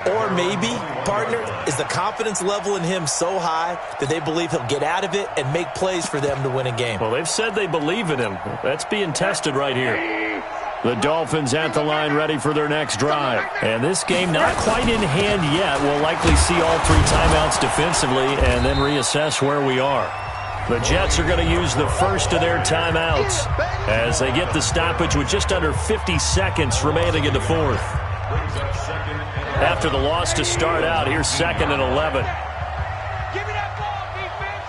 Or maybe, partner, is the confidence level in him so high that they believe he'll get out of it and make plays for them to win a game. Well, they've said they believe in him. That's being tested right here. The Dolphins at the line ready for their next drive. And this game not quite in hand yet. We'll likely see all 3 timeouts defensively and then reassess where we are. The Jets are going to use the first of their timeouts as they get the stoppage with just under 50 seconds remaining in the 4th. After the loss to start out, here's 2nd and 11. Give me that ball, defense.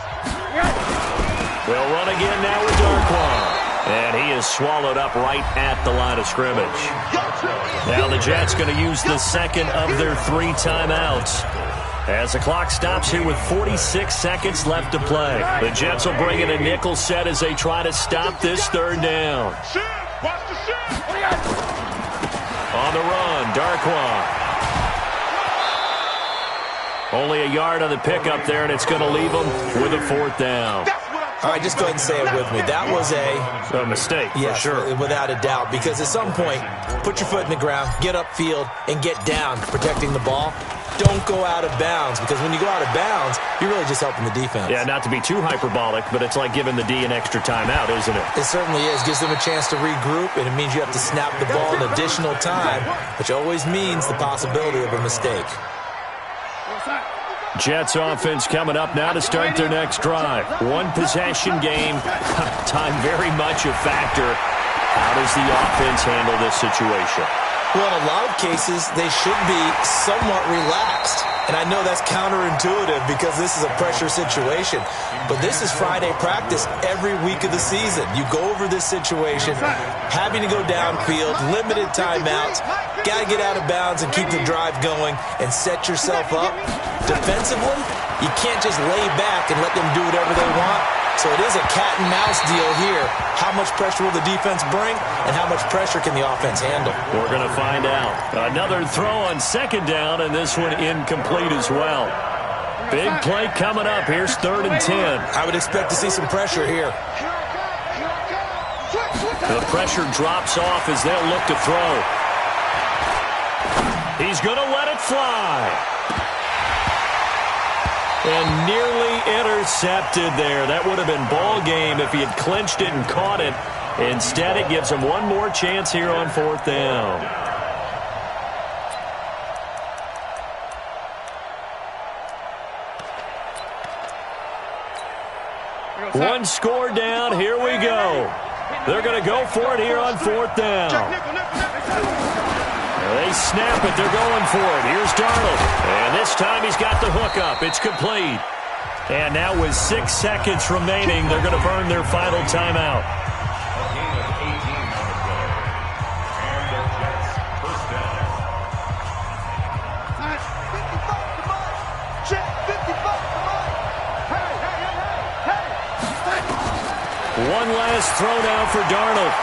They'll run again now with Darquan. And he is swallowed up right at the line of scrimmage. Now the Jets going to use the 2nd of their 3 timeouts. As the clock stops here with 46 seconds left to play. The Jets will bring in a nickel set as they try to stop this 3rd down. On the run, Darquan. Only a yard on the pickup there, and it's going to leave them with a 4th down. All right, just go ahead and say it with me. That was a mistake, yes, for sure. Without a doubt, because at some point, put your foot in the ground, get upfield, and get down protecting the ball. Don't go out of bounds, because when you go out of bounds, you're really just helping the defense. Yeah, not to be too hyperbolic, but it's like giving the D an extra timeout, isn't it? It certainly is. Gives them a chance to regroup, and it means you have to snap the ball an additional time, which always means the possibility of a mistake. Jets offense coming up now to start their next drive. 1 possession game. Time very much a factor. How does the offense handle this situation? Well, in a lot of cases, they should be somewhat relaxed. And I know that's counterintuitive because this is a pressure situation. But this is Friday practice every week of the season. You go over this situation, having to go downfield, limited timeouts, got to get out of bounds and keep the drive going and set yourself up. Defensively, you can't just lay back and let them do whatever they want. So it is a cat and mouse deal here. How much pressure will the defense bring, and how much pressure can the offense handle? We're going to find out. Another throw on 2nd down, and this one incomplete as well. Big play coming up. Here's 3rd and 10. I would expect to see some pressure here. The pressure drops off as they'll look to throw. he's going to let it fly. And nearly intercepted there. That would have been ball game if he had clinched it and caught it. Instead, it gives him one more chance here on 4th down. One score down. Here we go. They're going to go for it here on 4th down. They snap it. They're going for it. Here's Darnold. And this time he's got the hook up. It's complete. And now with 6 seconds remaining, they're going to burn their final timeout. One last throw now for Darnold.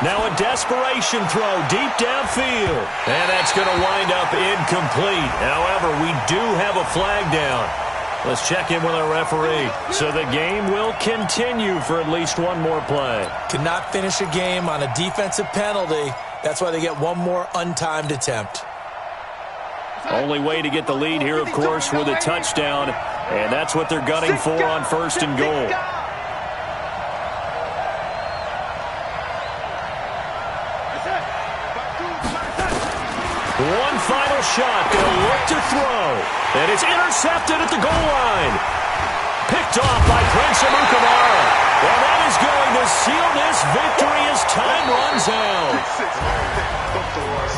Now a desperation throw deep downfield. And that's going to wind up incomplete. However, we do have a flag down. Let's check in with our referee. So the game will continue for at least one more play. Cannot finish a game on a defensive penalty. That's why they get one more untimed attempt. Only way to get the lead here, of course, with a touchdown. And that's what they're gunning for on 1st and goal. One final shot. They'll look to throw. And it's intercepted at the goal line. Picked off by Prince Amukamara. And that is going to seal this victory as time runs out.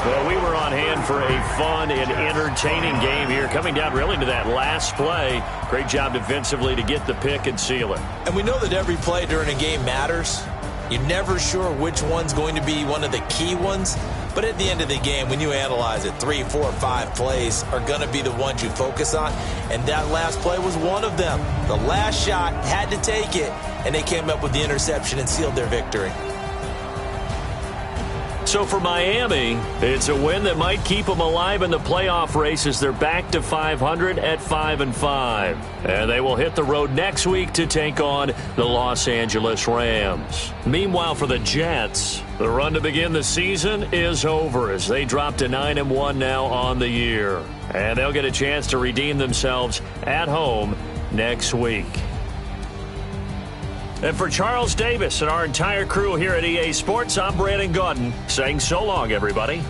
Well, we were on hand for a fun and entertaining game here. Coming down really to that last play. Great job defensively to get the pick and seal it. And we know that every play during a game matters. You're never sure which one's going to be one of the key ones. But at the end of the game, when you analyze it, 3, 4, 5 plays are going to be the ones you focus on. And that last play was one of them. The last shot had to take it, and they came up with the interception and sealed their victory. So for Miami, it's a win that might keep them alive in the playoff race as they're back to 500 at 5-5. And they will hit the road next week to take on the Los Angeles Rams. Meanwhile, for the Jets, the run to begin the season is over as they drop to 9-1 now on the year. And they'll get a chance to redeem themselves at home next week. And for Charles Davis and our entire crew here at EA Sports, I'm Brandon Gaudin saying so long, everybody.